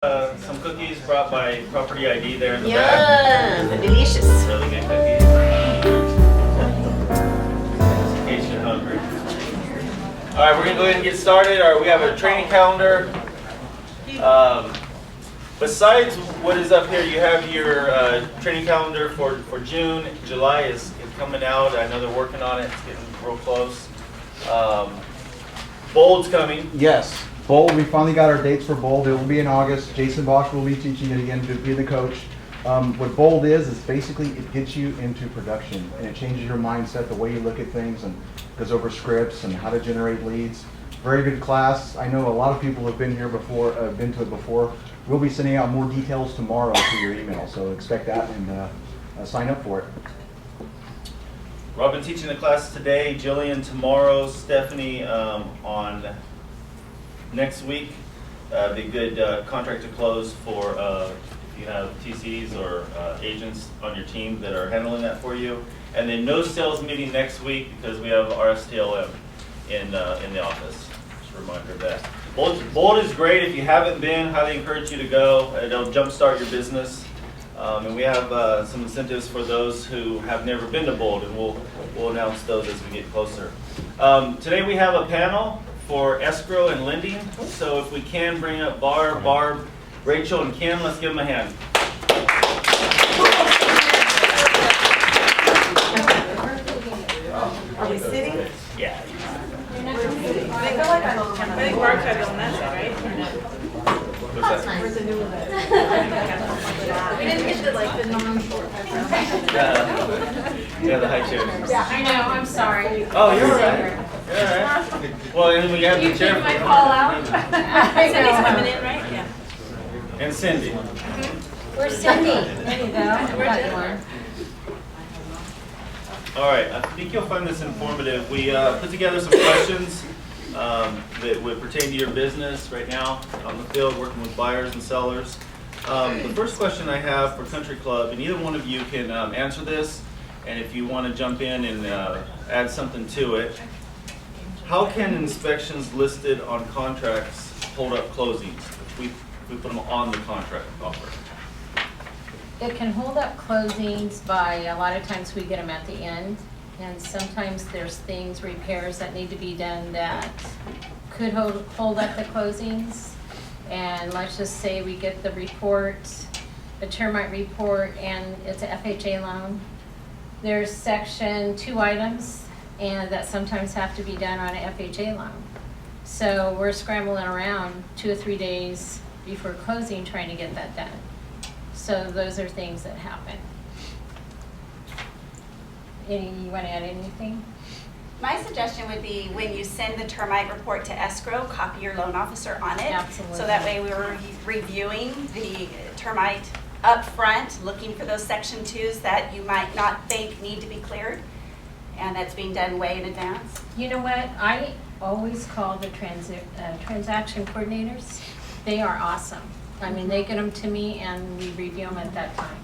Some cookies brought by Property ID there in the Yum, back. delicious. Really good cookies. In case you're hungry. All right, we're gonna go ahead and get started. We have a training calendar. Besides what is up here, you have your training calendar for June. July is coming out. I know they're working on it. It's getting real close. Bold's coming. Yes, Bold, we finally got our dates for Bold. It will be in August. Jason Bosch will be teaching it again to be the coach. What Bold is basically it gets you into production and it changes your mindset, the way you look at things, and goes over scripts and how to generate leads. Very good class. I know a lot of people have been here before, been to it before. We'll be sending out more details tomorrow to your email, so expect that and sign up for it. Robin teaching the class today, Jillian tomorrow, Stephanie on next week. Be a good contract to close for if you have TCs or agents on your team that are handling that for you. And then no sales meeting next week because we have RSTLM in the office. Just a reminder of that. Bold is great. If you haven't been, highly encourage you to go. It'll jumpstart your business. And we have some incentives for those who have never been to Bold, and we'll announce those as we get closer. Today we have a panel for escrow and lending. So if we can bring up Barb, Rachel, and Ken, let's give them a hand. Are we sitting? Yeah. I feel like I think Mark had on that side, right? What's that? Where's the new one? We didn't get the like the non-short. Yeah, the high chairs. I know, I'm sorry. Oh, you're all right. You're all right. Well, and we have You the chair. took my call out. Cindy's coming in, right? Yeah. And Cindy. Where's Cindy? There you go. Got one. All right, I think you'll find this informative. We put together some questions that would pertain to your business right now on the field, working with buyers and sellers. The first question I have for Country Club, and either one of you can answer this, and if you want to jump in and add something to it. How can inspections listed on contracts hold up closings if we put them on the contract offer? It can hold up closings by, a lot of times we get them at the end, and sometimes there's things, repairs that need to be done that could hold up the closings. And let's just say we get the report, a termite report, and it's a FHA loan. There's section 2 items and that sometimes have to be done on an FHA loan. So we're scrambling around 2 or 3 days before closing trying to get that done. So those are things that happen. You want to add anything? My suggestion would be when you send the termite report to escrow, copy your loan officer on it. Absolutely. So that way we were reviewing the termite up front, looking for those section 2s that you might not think need to be cleared. And that's being done way in advance. You know what? I always call the transaction coordinators. They are awesome. I mean, they get them to me and we review them at that time.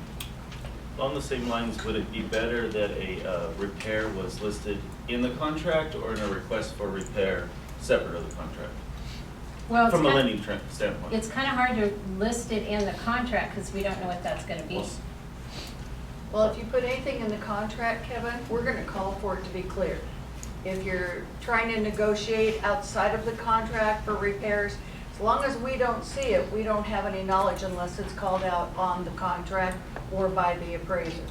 On the same lines, would it be better that a repair was listed in the contract or in a request for repair separate of the contract? Well, From a lending standpoint. it's kind of hard to list it in the contract because we don't know what that's going to be. Well, if you put anything in the contract, Kevin, we're gonna call for it to be clear. If you're trying to negotiate outside of the contract for repairs, as long as we don't see it, we don't have any knowledge unless it's called out on the contract or by the appraiser.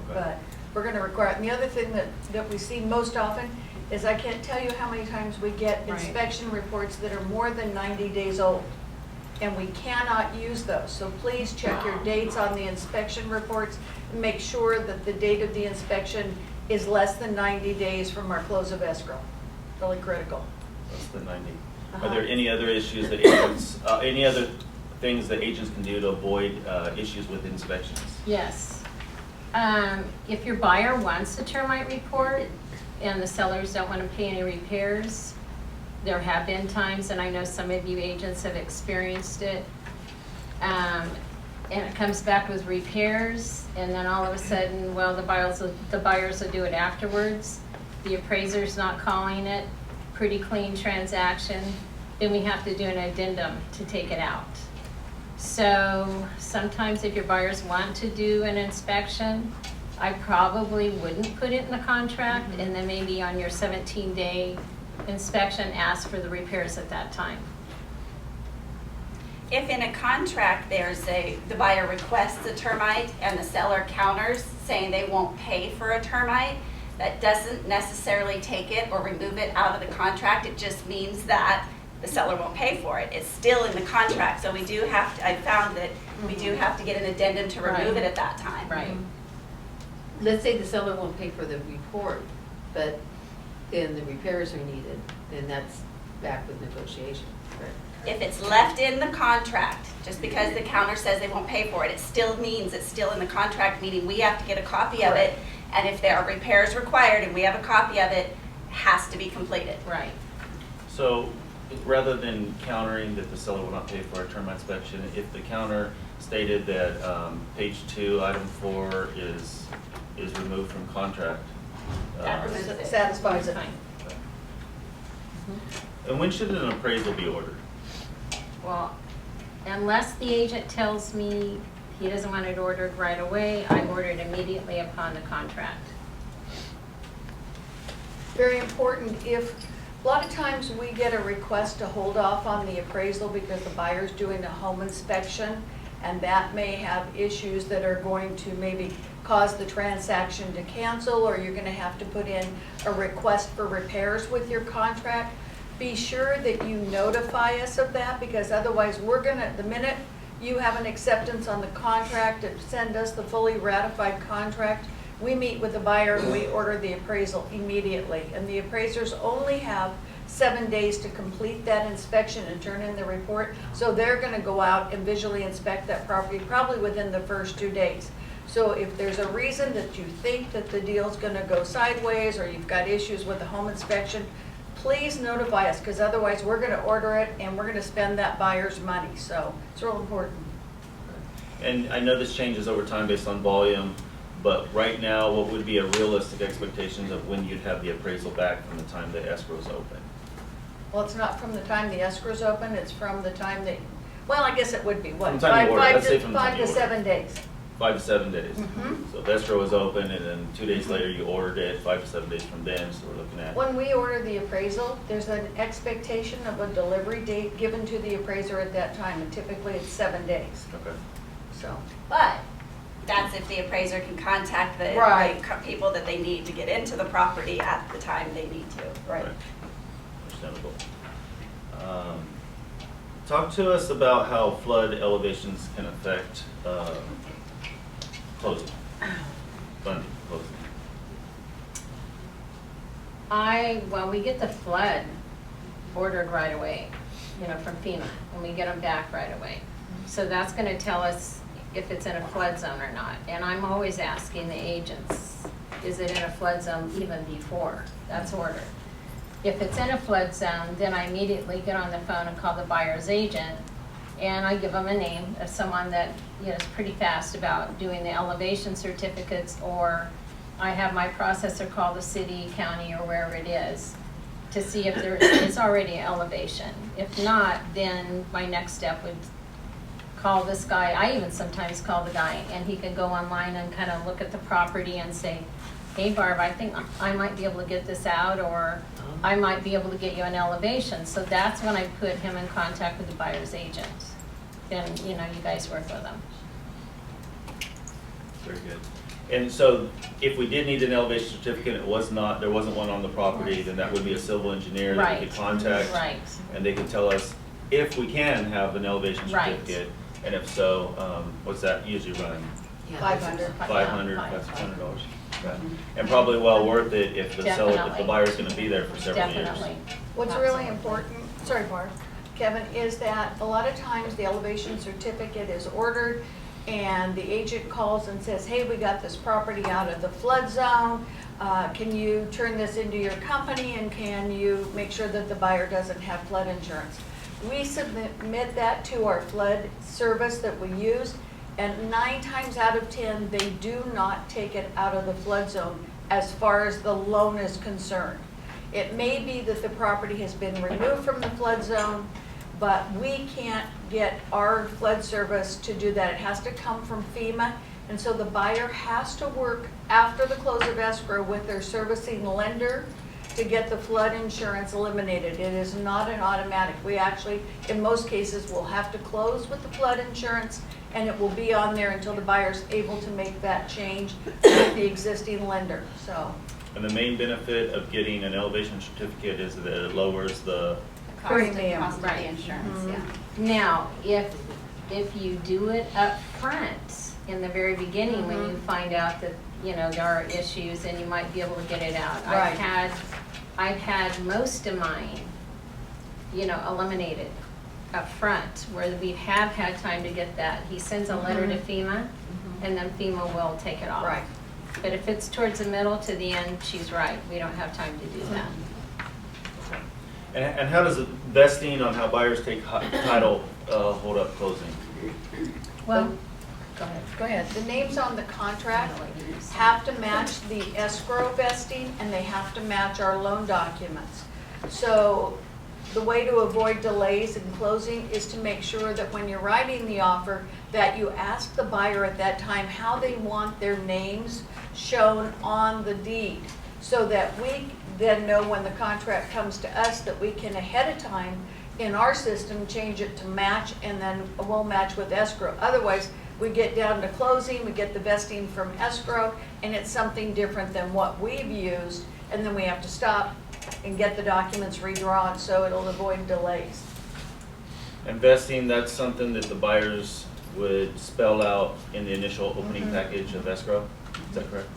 Okay. But we're gonna require it. And the other thing that we see most often is I can't tell you how many times we get Right. inspection reports that are more than 90 days old. And we cannot use those. So please check your dates on the inspection reports and make sure that the date of the inspection is less than 90 days from our close of escrow. Really critical. Less than 90. Uh-huh. Are there any other issues that agents, any other things that agents can do to avoid issues with inspections? Yes. If your buyer wants a termite report and the sellers don't want to pay any repairs, there have been times, and I know some of you agents have experienced it, and it comes back with repairs, and then all of a sudden, well, the buyers will do it afterwards. The appraiser's not calling it, pretty clean transaction. Then we have to do an addendum to take it out. So sometimes if your buyers want to do an inspection, I probably wouldn't put it in the contract, and then maybe on your 17-day inspection, ask for the repairs at that time. If in a contract, the buyer requests a termite and the seller counters saying they won't pay for a termite, that doesn't necessarily take it or remove it out of the contract. It just means that the seller won't pay for it. It's still in the contract, so we do have to, I found that we do have to get an addendum to remove it at that time. Right. Let's say the seller won't pay for the report, but then the repairs are needed, then that's back with negotiation, correct? If it's left in the contract, just because the counter says they won't pay for it, it still means it's still in the contract, meaning we have to get a copy of it. And if there are repairs required and we have a copy of it, it has to be completed. Right. So rather than countering that the seller will not pay for a termite inspection, if the counter stated that page 2, item 4 is removed from contract. That removes it. Satisfies it. Fine. And when should an appraisal be ordered? Well, unless the agent tells me he doesn't want it ordered right away, I order it immediately upon the contract. Very important. If, a lot of times we get a request to hold off on the appraisal because the buyer's doing a home inspection, and that may have issues that are going to maybe cause the transaction to cancel, or you're gonna have to put in a request for repairs with your contract. Be sure that you notify us of that, because otherwise we're gonna, the minute you have an acceptance on the contract, send us the fully ratified contract. We meet with the buyer and we order the appraisal immediately. And the appraisers only have 7 days to complete that inspection and turn in the report. So they're gonna go out and visually inspect that property probably within the first 2 days. So if there's a reason that you think that the deal's gonna go sideways, or you've got issues with the home inspection, please notify us, because otherwise we're gonna order it and we're gonna spend that buyer's money. So it's real important. And I know this changes over time based on volume, but right now, what would be a realistic expectation of when you'd have the appraisal back from the time the escrow is open? Well, it's not from the time the escrow's open, it's from the time that, well, I guess it would be, what, From the time you order, let's say from the time 5 you to order. 7 days. 5 to 7 days. Mhm. So if escrow is open and then 2 days later you ordered it, 5 to 7 days from then, so we're looking at. When we order the appraisal, there's an expectation of a delivery date given to the appraiser at that time, and typically it's 7 days, Okay. so. But that's if the appraiser can contact the Right. people that they need to get into the property at the time they need to. Right. Understandable. Talk to us about how flood elevations can affect closing, funding, closing. Well, we get the flood ordered right away, from FEMA, and we get them back right away. So that's gonna tell us if it's in a flood zone or not. And I'm always asking the agents, is it in a flood zone even before that's ordered? If it's in a flood zone, then I immediately get on the phone and call the buyer's agent, and I give them a name of someone that, is pretty fast about doing the elevation certificates, or I have my processor call the city, county, or wherever it is to see if there is already an elevation. If not, then my next step would call this guy. I even sometimes call the guy, and he can go online and kind of look at the property and say, hey Barb, I think I might be able to get this out, or I might be able to get you an elevation. So that's when I put him in contact with the buyer's agent. Then, you guys work with them. Very good. And so if we did need an elevation certificate, there wasn't one on the property, then that would be a civil engineer that we could contact. Right. And they could tell us if we can have an elevation Right. certificate, and if so, what's that usually run? Yeah. 500. $500, $500. $600. Okay. And probably well worth it if the seller, if the Definitely. buyer's gonna be there for several years. Definitely. What's really important, sorry Barb, Kevin, is that a lot of times the elevation certificate is ordered and the agent calls and says, hey, we got this property out of the flood zone. Can you turn this into your company, and can you make sure that the buyer doesn't have flood insurance? We submit that to our flood service that we use, and 9 times out of 10, they do not take it out of the flood zone as far as the loan is concerned. It may be that the property has been removed from the flood zone, but we can't get our flood service to do that. It has to come from FEMA, and so the buyer has to work after the close of escrow with their servicing lender to get the flood insurance eliminated. It is not an automatic. We actually, in most cases, will have to close with the flood insurance, and it will be on there until the buyer's able to make that change with the existing lender, so. And the main benefit of getting an elevation certificate is that it lowers the, Premium. Cost of Right. the insurance, yeah. Now, if you do it up front in the very beginning, when you find out that, you know, there are issues and you might be able to get it out. Right. I've had most of mine, you know, eliminated up front, where we have had time to get that. He sends a letter to FEMA, and then FEMA will take it off. Right. But if it's towards the middle to the end, she's right, we don't have time to do that. and how does the vesting on how buyers take title hold up closing? Well, go ahead. Go ahead. The names on the contract have to match the escrow vesting, and they have to match our loan documents. So the way to avoid delays in closing is to make sure that when you're writing the offer, that you ask the buyer at that time how they want their names shown on the deed, so that we then know when the contract comes to us that we can ahead of time in our system change it to match, and then we'll match with escrow. Otherwise, we get down to closing, we get the vesting from escrow, and it's something different than what we've used, and then we have to stop and get the documents redrawn, so it'll avoid delays. And vesting, that's something that the buyers would spell out in the initial opening package of escrow, is that correct?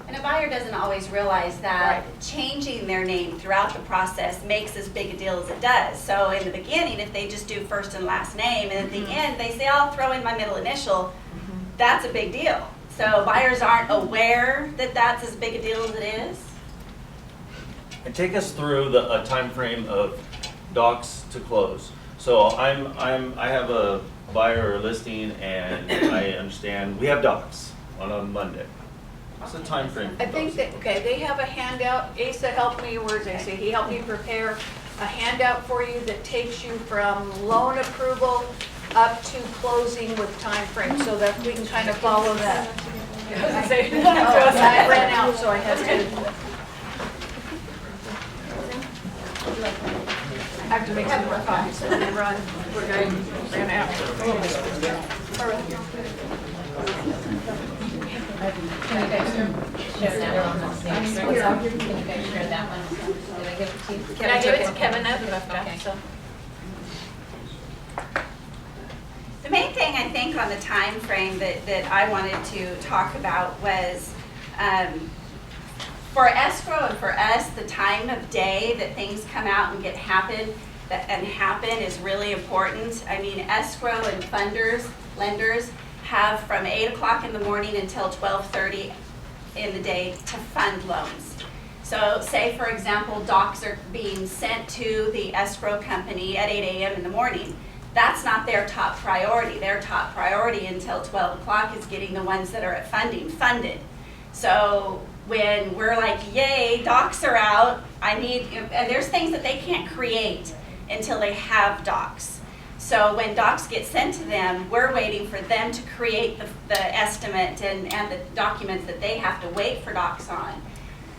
And a buyer doesn't always realize that Right. changing their name throughout the process makes as big a deal as it does. So in the beginning, if they just do first and last name, and at the end, they say, I'll throw in my middle initial, that's a big deal. So buyers aren't aware that that's as big a deal as it is. And take us through a time frame of docs to close. So I have a buyer or listing, and I understand we have docs on a Monday. What's the time frame? I think that, okay, they have a handout. Asa helped me, where's Asa? He helped me prepare a handout for you that takes you from loan approval up to closing with time frame, so that we can kind of follow that. I ran out, so I had to. I have to make some more copies, so we run. We're gonna have Can you guys share that one? Can you guys share that one? Did I give it to you? Can I give it to Kevin now? Okay. So. The main thing I think on the time frame that I wanted to talk about was for escrow and for us, the time of day that things come out and happen is really important. I mean, escrow and lenders have from 8 o'clock in the morning until 12:30 in the day to fund loans. So say, for example, docs are being sent to the escrow company at 8 a.m. in the morning. That's not their top priority. Their top priority until 12 o'clock is getting the ones that are at funded. So when we're like, yay, docs are out, and there's things that they can't create until they have docs. So when docs get sent to them, we're waiting for them to create the estimate and the documents that they have to wait for docs on.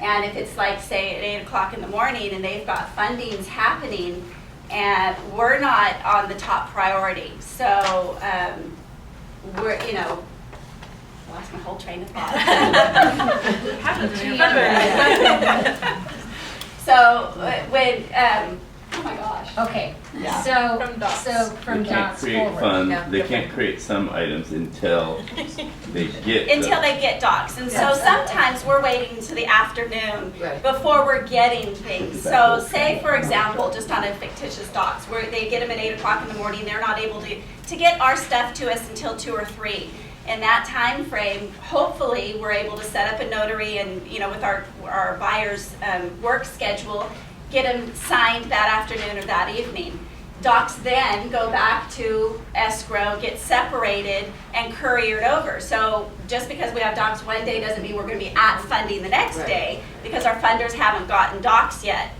And if it's like, say, at 8 o'clock in the morning and they've got fundings happening, and we're not on the top priority. So we're, I lost my whole train of thought. So when, oh my gosh. Okay, Yeah. so, From docs. so from They can't docs create forward. fund, they can't create some items until they get. Until they get docs. And so sometimes we're waiting to the afternoon Right. before we're getting things. So say, for example, just on a fictitious docs, where they get them at 8 o'clock in the morning, they're not able to get our stuff to us until 2 or 3. In that time frame, hopefully, we're able to set up a notary and, with our buyer's work schedule, get them signed that afternoon or that evening. Docs then go back to escrow, get separated, and couriered over. So just because we have docs one day doesn't mean we're going to be at funding the next Right. day, because our funders haven't gotten docs yet.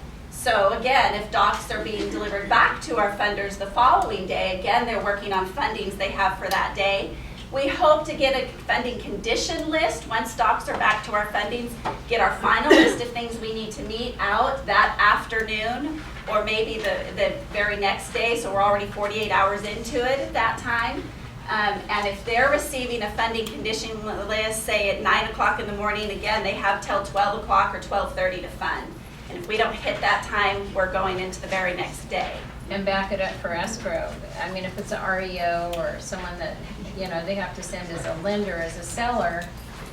So again, if docks are being delivered back to our funders the following day, again, they're working on fundings they have for that day. We hope to get a funding condition list once docks are back to our fundings, get our final list of things we need to meet out that afternoon or maybe the very next day, so we're already 48 hours into it at that time. And if they're receiving a funding condition list, say at 9 o'clock in the morning, again, they have till 12 o'clock or 12:30 to fund. And if we don't hit that time, we're going into the very next day. And back it up for escrow. I mean, if it's an REO or someone that, you know, they have to send as a lender, as a seller,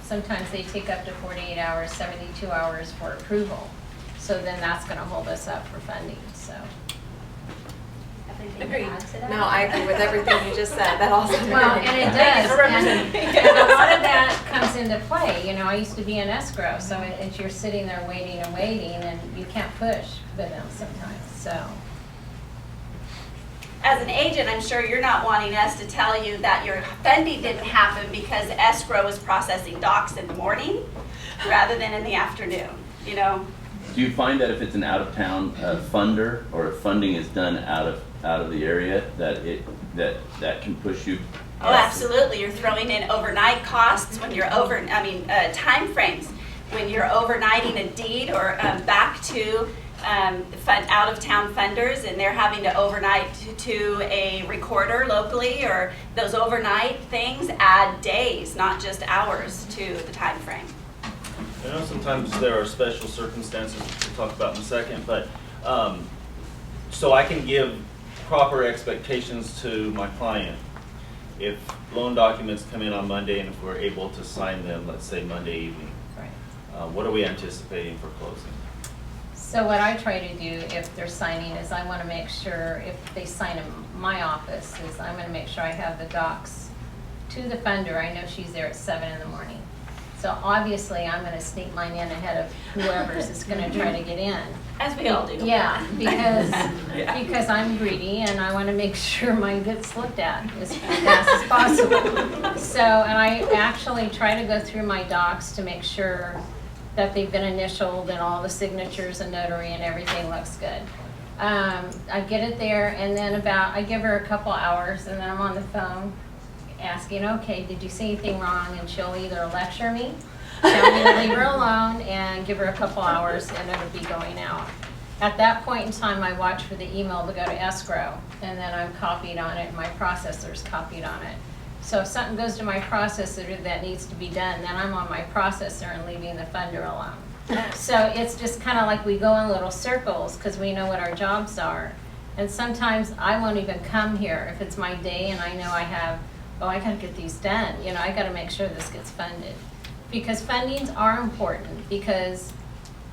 sometimes they take up to 48 hours, 72 hours for approval. So then that's gonna hold us up for funding, so. Anything to add to that? No, I agree with everything you just said. That all sounded Well, great. and it Thank you does, for and representing. and a lot of that comes into play, you know, I used to be in escrow, so you're sitting there waiting and waiting, and you can't push for them sometimes, so. As an agent, I'm sure you're not wanting us to tell you that your funding didn't happen because escrow was processing docs in the morning rather than in the afternoon, you know? Do you find that if it's an out-of-town funder, or if funding is done out of the area, that can push you? Oh, absolutely. You're throwing in overnight costs when you're time frames. When you're overnighting a deed or back to out-of-town funders and they're having to overnight to a recorder locally, or those overnight things add days, not just hours to the time frame. I know sometimes there are special circumstances we'll talk about in a second, but so I can give proper expectations to my client. If loan documents come in on Monday and if we're able to sign them, let's say Monday evening, Right. what are we anticipating for closing? So what I try to do if they're signing is I want to make sure, if they sign in my office, is I'm going to make sure I have the docs to the funder. I know she's there at 7 in the morning. So obviously I'm going to sneak mine in ahead of whoever's is going to try to get in. As we all do. Yeah, because I'm greedy and I want to make sure mine gets looked at as fast as possible. So, and I actually try to go through my docs to make sure that they've been initialed and all the signatures and notary and everything looks good. I get it there, and then I give her a couple hours, and then I'm on the phone asking, okay, did you see anything wrong? And she'll either lecture me, tell me to leave her alone, and give her a couple hours, and it'll be going out. At that point in time, I watch for the email to go to escrow, and then I'm copied on it, and my processor's copied on it. So if something goes to my processor that needs to be done, then I'm on my processor and leaving the funder alone. So it's just kind of like we go in little circles because we know what our jobs are. And sometimes I won't even come here if it's my day and I know I got to get these done. You know, I got to make sure this gets funded. Because fundings are important, because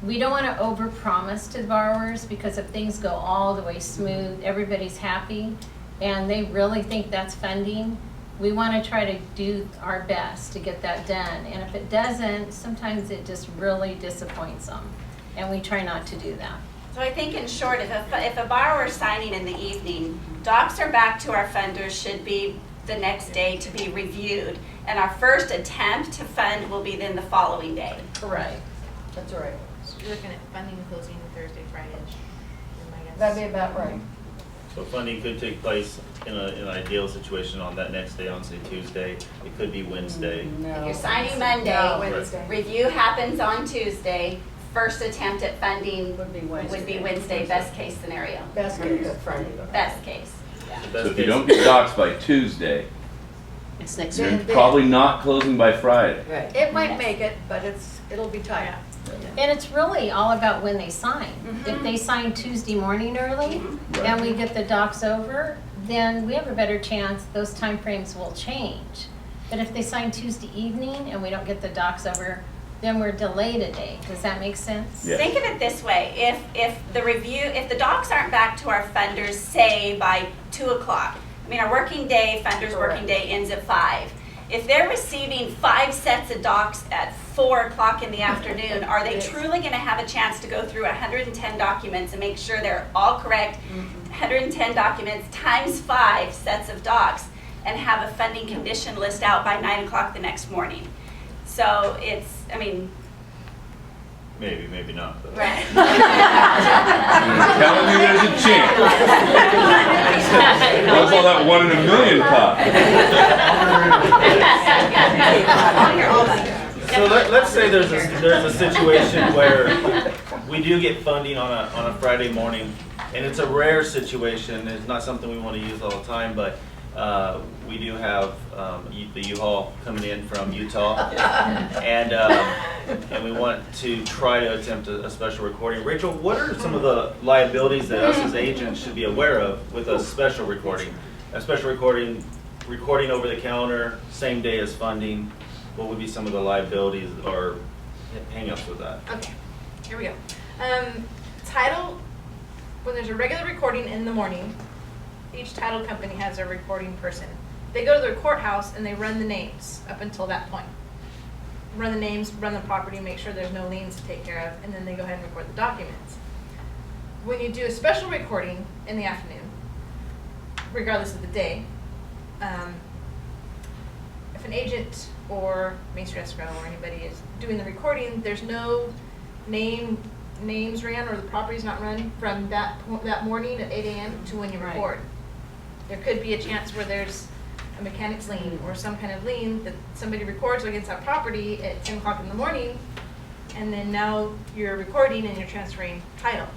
we don't want to overpromise to the borrowers, because if things go all the way smooth, everybody's happy, and they really think that's funding, we want to try to do our best to get that done. And if it doesn't, sometimes it just really disappoints them. And we try not to do that. So I think in short, if a borrower is signing in the evening, docs are back to our funders should be the next day to be reviewed. And our first attempt to fund will be then the following day. Right. That's right. So you're looking at funding and closing Thursday, Friday-ish, I guess. That'd be about right. So funding could take place in an ideal situation on that next day, on say Tuesday. It could be Wednesday. If you're signing Monday, No, Wednesday. review happens on Tuesday, first attempt at funding Would be Wednesday. Wednesday, best case scenario. Best case, Friday. Best case. The best So if you case- don't get docs by Tuesday, It's next you're week. probably not closing by Friday. Right. It might make it, but it'll be tight. And it's really all about when they sign. Mhm. If they sign Tuesday morning early Right. and we get the docs over, then we have a better chance those timeframes will change. But if they sign Tuesday evening and we don't get the docs over, then we're delayed a day. Does that make sense? Yeah. Think of it this way, if the docs aren't back to our funders, say by 2 o'clock, I mean, our working day, funders' working day ends at 5. If they're receiving 5 sets of docs at 4 o'clock in the afternoon, are they truly gonna have a chance to go through 110 documents and make sure they're all correct? 110 documents times 5 sets of docs, and have a funding condition list out by 9 o'clock the next morning. So Maybe, maybe not. But. Right. Telling you there's a chance. What's all that 1 in a million talk? So let's say there's a situation where we do get funding on a Friday morning, and it's a rare situation. It's not something we want to use all the time, but we do have the U-Haul coming in from Utah, and we want to try to attempt a special recording. Rachel, what are some of the liabilities that us as agents should be aware of with a special recording? A special recording over the counter, same day as funding. What would be some of the liabilities or hang-ups with that? Okay, here we go. Title, when there's a regular recording in the morning, each title company has a recording person. They go to their courthouse and they run the names up until that point. Run the names, run the property, make sure there's no liens to take care of, and then they go ahead and record the documents. When you do a special recording in the afternoon, regardless of the day, if an agent or Main Street Escrow or anybody is doing the recording, there's no names ran or the property's not run from that morning at 8 a.m. to when you record. There could be a chance where there's a mechanic's lien or some kind of lien that somebody records against that property at 10 o'clock in the morning, and then now you're recording and you're transferring title.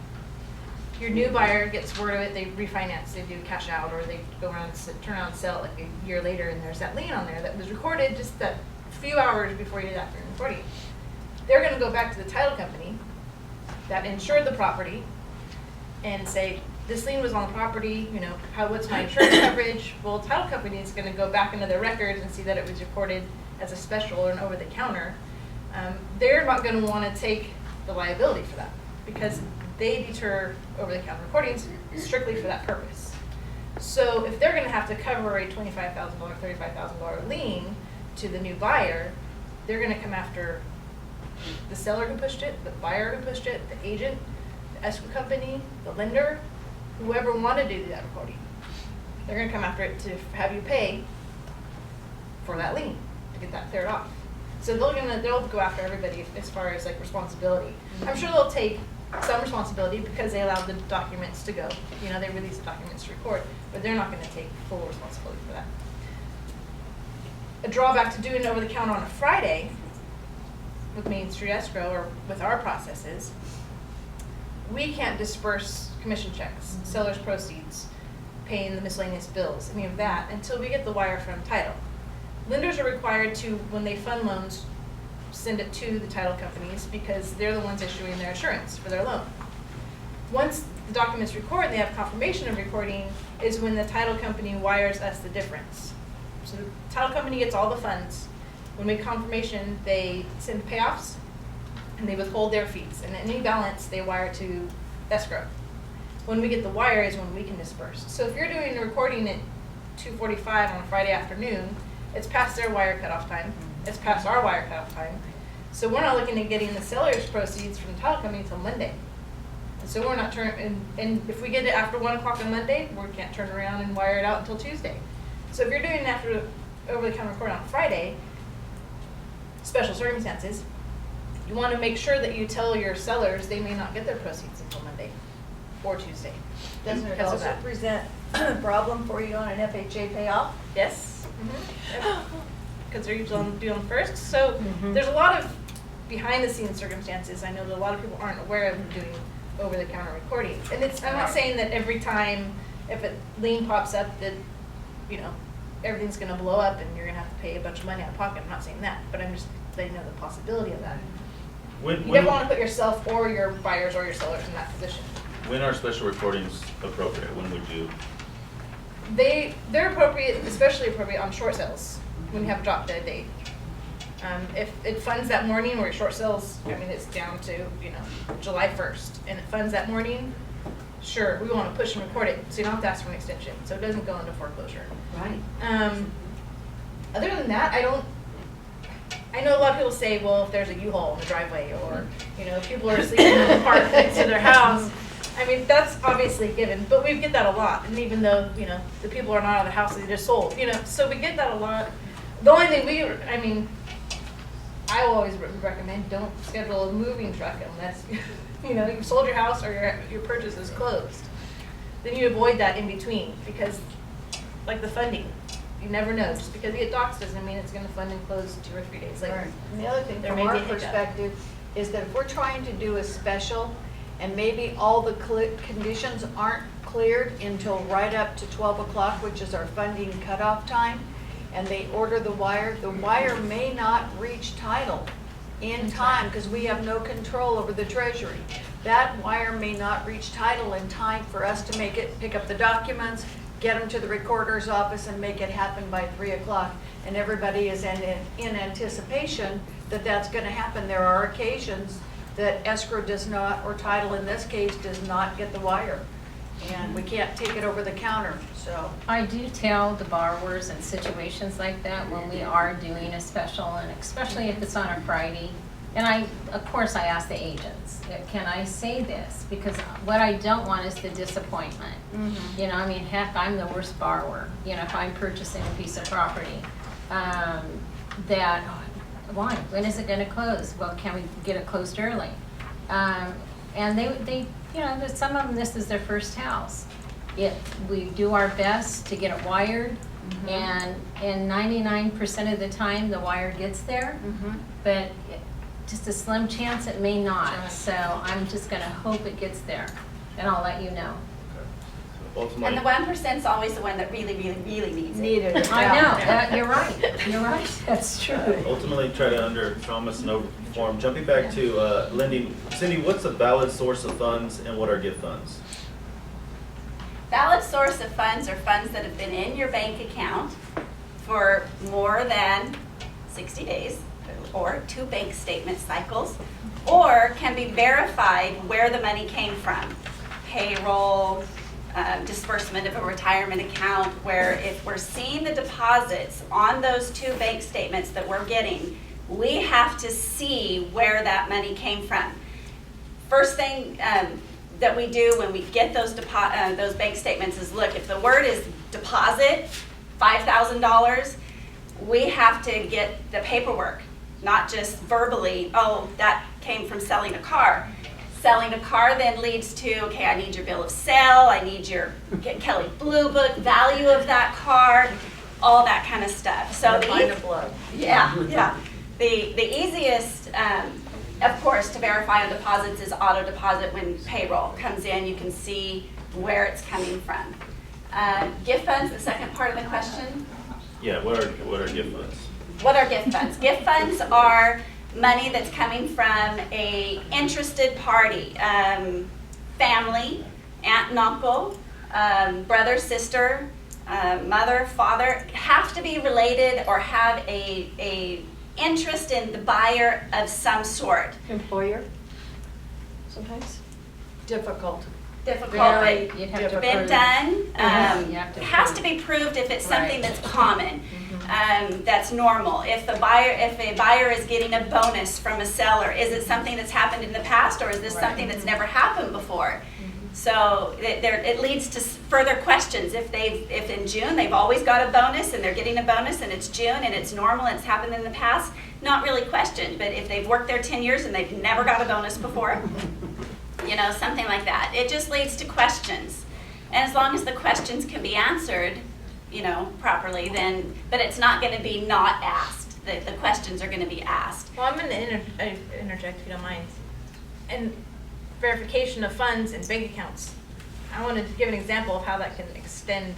Your new buyer gets word of it, they refinance, they do cash out, or they go around and turn around and sell it like a year later, and there's that lien on there that was recorded just that few hours before you did that recording. They're going to go back to the title company that insured the property and say, this lien was on the property, you know, what's my insurance coverage? Well, title company is going to go back into their records and see that it was recorded as a special or an over-the-counter. They're not going to want to take the liability for that because they deter over-the-counter recordings strictly for that purpose. So if they're going to have to cover a $25,000, $35,000 lien to the new buyer, they're going to come after the seller who pushed it, the buyer who pushed it, the agent, the escrow company, the lender, whoever wanted to do that recording. They're going to come after it to have you pay for that lien to get that cleared off. So they'll go after everybody as far as like responsibility. I'm sure they'll take some responsibility because they allowed the documents to go. You know, they released the documents to record, but they're not going to take full responsibility for that. A drawback to doing over the counter on a Friday with Main Street Escrow or with our processes, we can't disperse commission checks, seller's proceeds, paying the miscellaneous bills, any of that, until we get the wire from title. Lenders are required to, when they fund loans, send it to the title companies because they're the ones issuing their insurance for their loan. Once the documents record and they have confirmation of recording is when the title company wires us the difference. So the title company gets all the funds. When we get confirmation, they send payoffs and they withhold their fees. And any balance they wire to escrow. When we get the wire is when we can disperse. So if you're doing a recording at 2:45 on a Friday afternoon, it's past their wire cutoff time. It's past our wire cutoff time. So we're not looking at getting the seller's proceeds from the title company until Monday. And so we're not and if we get it after 1 o'clock on Monday, we can't turn around and wire it out until Tuesday. So if you're doing it after over-the-counter recording on Friday, special circumstances, you want to make sure that you tell your sellers they may not get their proceeds until Monday or Tuesday. Doesn't it Because of also that. present a problem for you on an FHA payoff? Yes. Because they're usually due on first. So there's a lot of behind-the-scenes circumstances. I know that a lot of people aren't aware of doing over-the-counter recording. And I'm not saying that every time if a lien pops up that, you know, everything's going to blow up and you're going to have to pay a bunch of money out of pocket. I'm not saying that, but I'm just letting you know the possibility of that. You never want to put yourself or your buyers or your sellers in that position. When are special recordings appropriate? When would you? They're appropriate, especially appropriate on short sales when you have a drop dead date. If it funds that morning where short sales, I mean, it's down to, you know, July 1st, and it funds that morning, sure, we want to push and record it so you don't have to ask for an extension, so it doesn't go into foreclosure. Right. Other than that, I know a lot of people say, well, if there's a U-Haul in the driveway, or, you know, people are sleeping in the park next to their house. I mean, that's obviously a given, but we get that a lot. And even though, you know, the people are not out of the house, they just sold, you know, so we get that a lot. The only thing I always recommend don't schedule a moving truck unless, you know, you've sold your house or your purchase is closed. Then you avoid that in between, because like the funding, you never know. Just because you get doxed doesn't mean it's gonna fund and close 2 or 3 days later. Right. And the other thing There from may our be a hiccup. perspective is that if we're trying to do a special and maybe all the conditions aren't cleared until right up to 12 o'clock, which is our funding cutoff time, and they order the wire may not reach title in time because we have no control over the treasury. That wire may not reach title in time for us to make it, pick up the documents, get them to the recorder's office and make it happen by 3 o'clock. And everybody is in anticipation that that's gonna happen. There are occasions that escrow does not, or title in this case, does not get the wire. And we can't take it over the counter, so. I do tell the borrowers in situations like that when we are doing a special, and especially if it's on a Friday. And of course, I ask the agents, can I say this? Because what I don't want is the disappointment. You know, I mean, heck, I'm the worst borrower. You know, if I'm purchasing a piece of property, why? When is it gonna close? Well, can we get it closed early? And they, you know, some of them, this is their first house. We do our best to get it wired, and in 99% of the time, the wire gets there, but just a slim chance it may not. So I'm just gonna hope it gets there, and I'll let you know. And the 1% is always the one that really, really, really needs it. Needed it. I yeah. know, you're right, you're right, that's true. Ultimately, try to under promise and overperform. Jumping back to Cindy, what's a valid source of funds and what are gift funds? Valid source of funds are funds that have been in your bank account for more than 60 days or 2 bank statement cycles, or can be verified where the money came from. Payroll, disbursement of a retirement account, where if we're seeing the deposits on those 2 bank statements that we're getting, we have to see where that money came from. First thing that we do when we get those bank statements is look, if the word is deposit, $5,000, we have to get the paperwork, not just verbally, oh, that came from selling a car. Selling a car then leads to, okay, I need your bill of sale, I need your Kelly Blue Book, value of that car, all that kind of stuff. So Line of blood. yeah. The easiest, of course, to verify on deposits is auto deposit. When payroll comes in, you can see where it's coming from. Gift funds, the second part of the question. Yeah, what are gift funds? What are gift funds? Gift funds are money that's coming from a interested party, family, aunt and uncle, brother, sister, mother, father, have to be related or have a interest in the buyer of some sort. Employer, sometimes. Difficult. Difficult, Very but You'd have to been prove- done. You have to It has prove. to be proved if it's something Right. that's common, that's normal. If a buyer is getting a bonus from a seller, is it something that's happened in the past, or is this something that's never happened before? So it leads to further questions. If in June they've always got a bonus and they're getting a bonus and it's June and it's normal and it's happened in the past, not really questioned. But if they've worked there 10 years and they've never got a bonus before, you know, something like that, it just leads to questions. And as long as the questions can be answered, you know, properly, then, but it's not going to be not asked. The questions are going to be asked. Well, I'm going to interject if you don't mind. And verification of funds and bank accounts. I wanted to give an example of how that can extend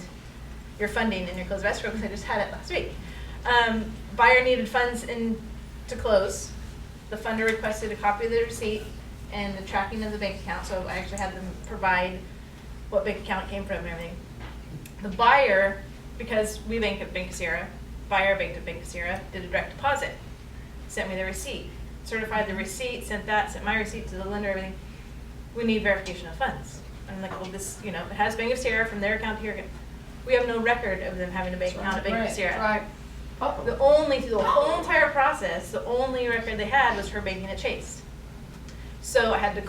your funding in your closed escrow, because I just had it last week. Buyer needed funds to close. The funder requested a copy of the receipt and the tracking of the bank account, so I actually had them provide what bank account it came from and everything. The buyer, because we bank at Bank of Sierra, buyer banked at Bank of Sierra, did a direct deposit, sent me the receipt, certified the receipt, sent my receipt to the lender, everything. We need verification of funds. I'm like, well, this, you know, it has Bank of Sierra from their account to your account. We have no record of them having a bank account at Bank of Sierra. Right. The whole entire process, the only record they had was her banking at Chase. So I had to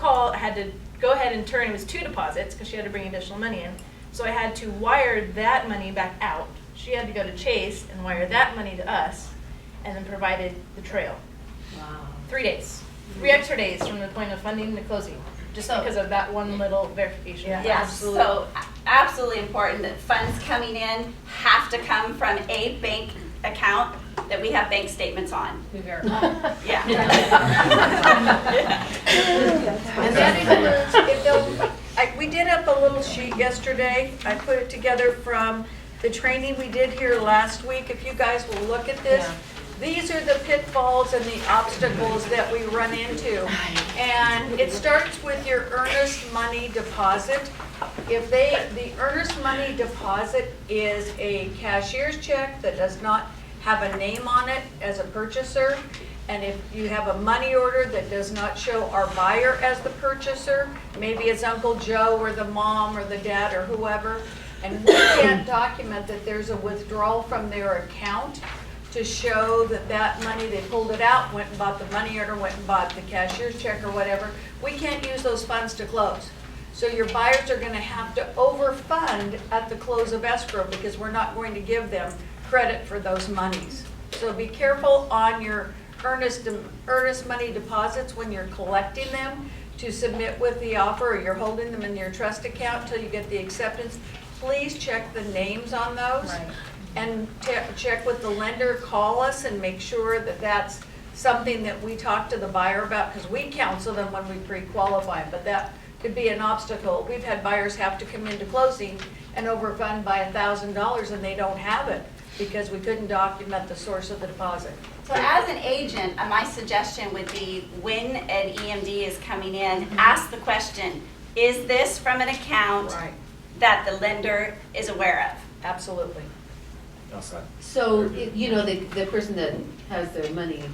go ahead and turn, it was 2 deposits because she had to bring additional money in. So I had to wire that money back out. She had to go to Chase and wire that money to us, and then provided the trail. Wow. 3 days, 3 extra days from the point of funding to closing, just because of that one little verification. Yeah. Yes, so absolutely important that funds coming in have to come from a bank account that we have bank statements on. We verify. Yeah. And that includes, if they'll, we did up a little sheet yesterday. I put it together from the training we did here last week. If you guys will look at this. Yeah. These are the pitfalls and the obstacles that we run into. And it starts with your earnest money deposit. The earnest money deposit is a cashier's check that does not have a name on it as a purchaser. And if you have a money order that does not show our buyer as the purchaser, maybe it's Uncle Joe or the mom or the dad or whoever, and we can't document that there's a withdrawal from their account to show that that money, they pulled it out, went and bought the money order, went and bought the cashier's check or whatever, we can't use those funds to close. So your buyers are gonna have to overfund at the close of escrow because we're not going to give them credit for those monies. So be careful on your earnest money deposits when you're collecting them to submit with the offer, or you're holding them in your trust account until you get the acceptance. Please check the names on those. Right. And check with the lender, call us and make sure that that's something that we talk to the buyer about, because we counsel them when we pre-qualify, but that could be an obstacle. We've had buyers have to come into closing and overfund by $1,000 and they don't have it because we couldn't document the source of the deposit. So as an agent, my suggestion would be when an EMD is coming in, ask the question, is this from an account Right. that the lender is aware of? Absolutely. Outside. So, the person that has their money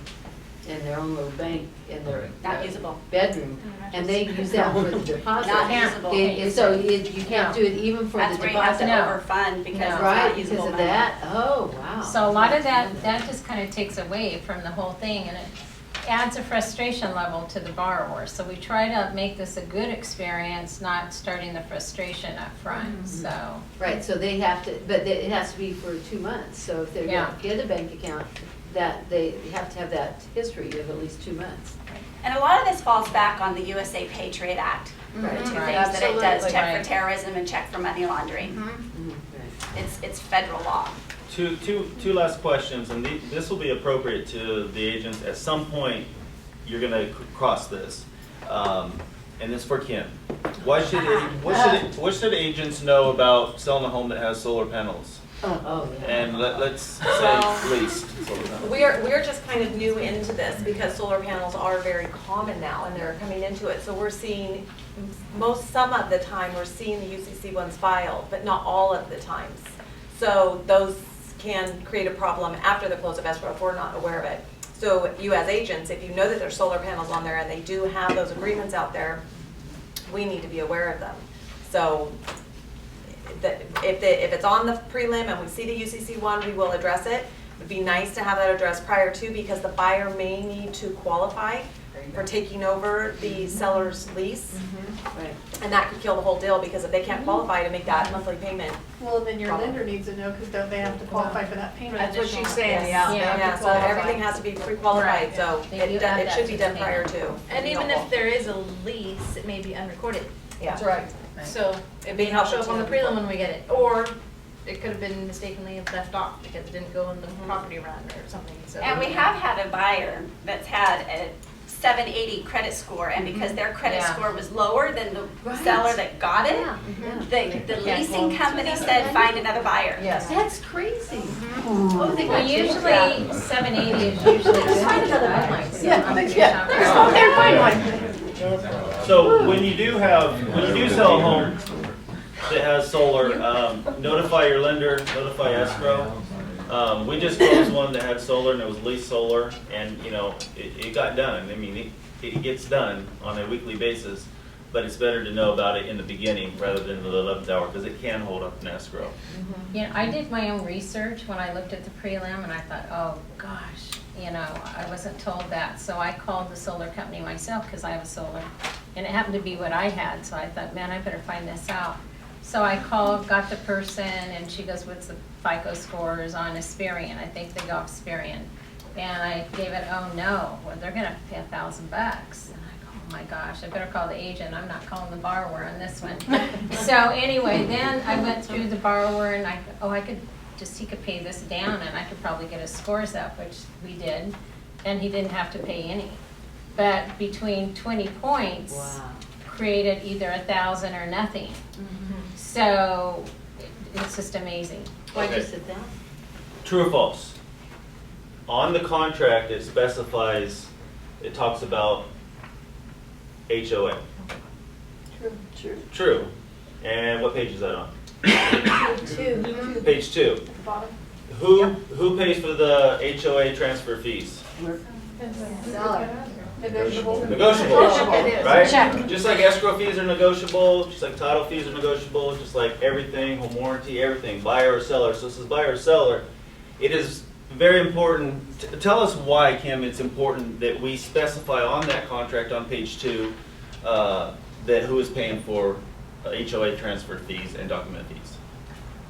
in their own little bank in their Not usable. bedroom, and they use that for the deposit. Not usable. And so you can't do it even for the That's where you have to deposit? No. overfund because it's Right, not because usable of money. that? Oh, wow. So a lot of that just kind of takes away from the whole thing, and it adds a frustration level to the borrower. So we try to make this a good experience, not starting the frustration up front, so. Right, so they have to, but it has to be for 2 months. So if they're Yeah. gonna get a bank account, that they have to have that history of at least 2 months. And a lot of this falls back on the USA Patriot Act. Right. The two Right. things that it does, Absolutely. check for Right. terrorism and check for money laundering. Mhm, right. It's federal law. Two last questions, and this will be appropriate to the agents. At some point, you're gonna cross this. And this for Kim. What should agents know about selling a home that has solar panels? Oh, yeah. And let's say Well, leased solar panels. we're just kind of new into this because solar panels are very common now and they're coming into it. So we're seeing, some of the time, we're seeing the UCC ones filed, but not all of the times. So those can create a problem after the close of escrow if we're not aware of it. So you as agents, if you know that there's solar panels on there and they do have those agreements out there, we need to be aware of them. So if it's on the prelim and we see the UCC one, we will address it. It'd be nice to have that addressed prior to, because the buyer may need to qualify for taking over the seller's lease. Right. And that could kill the whole deal, because if they can't qualify to make that monthly payment. Well, then your Problem. lender needs to know, because don't they have to qualify for that payment? That's what she's saying, Yes. yeah. they have to Yeah, so qualify. everything has to be pre-qualified, Right. so They do it add it that should to be the done prior payment. to. And even if there is a lease, it may be unrecorded. Yeah. That's right. So it may not show up on the prelim when we get it, or it could have been mistakenly left off because it didn't go in the property run or something, so. And we have had a buyer that's had a 780 credit score, and because their credit Yeah. score was lower than the Right. seller that got it, Yeah, the leasing company said, find another buyer. Yes. That's crazy. Oh, they Well, got usually 780 is usually good. Find another one. guidelines. Yeah, I'm yeah. sure. Just go there and find one. So when you do sell a home that has solar, notify your lender, notify escrow. We just closed one that had solar and it was leased solar, and it got done. I mean, it gets done on a weekly basis, but it's better to know about it in the beginning rather than the 11th hour, because it can hold up an escrow. I did my own research when I looked at the prelim, and I thought, oh, gosh, I wasn't told that. So I called the solar company myself, because I have a solar, and it happened to be what I had, so I thought, man, I better find this out. So I called, got the person, and she goes, what's the FICO scores on Asperian? I think they go Asperian. And I gave it, oh no, well, they're gonna pay $1,000. And I go, oh my gosh, I better call the agent, I'm not calling the borrower on this one. So anyway, then I went through the borrower and I could he could pay this down and I could probably get his scores up, which we did. And he didn't have to pay any. But between 20 points, created either 1,000 or nothing. So it's just amazing. Why'd you Okay. sit down? True or false? On the contract, it specifies, it talks about HOA. True. True. And what page is that on? Two. Page 2. At the bottom. Who pays for the HOA transfer fees? Seller. Negotiable. Negotiable, It is. right? Check. Just like escrow fees are negotiable, just like title fees are negotiable, just like everything, home warranty, everything, buyer or seller. So this is buyer or seller. It is very important. Tell us why, Kim, it's important that we specify on that contract on page 2 that who is paying for HOA transfer fees and document fees.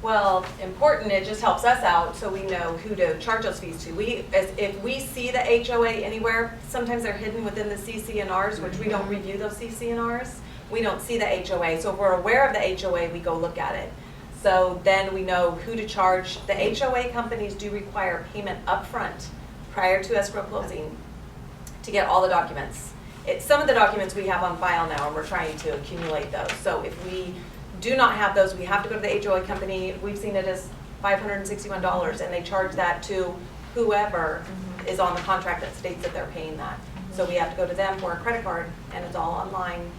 Well, important, it just helps us out so we know who to charge those fees to. If we see the HOA anywhere, sometimes they're hidden within the CC&Rs, which we don't review those CC&Rs. We don't see the HOA. So if we're aware of the HOA, we go look at it. So then we know who to charge. The HOA companies do require payment upfront prior to escrow closing to get all the documents. Some of the documents we have on file now, and we're trying to accumulate those. So if we do not have those, we have to go to the HOA company. We've seen it as $561, and they charge that to whoever is on the contract that states that they're paying that. So we have to go to them for a credit card, and it's all online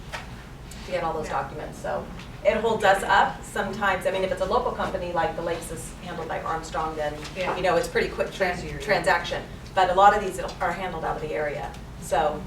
to get all those documents. So it holds us up sometimes. I mean, if it's a local company like the Lakes is handled by Armstrong, then you know it's pretty quick transaction. But a lot of these are handled out of the area. So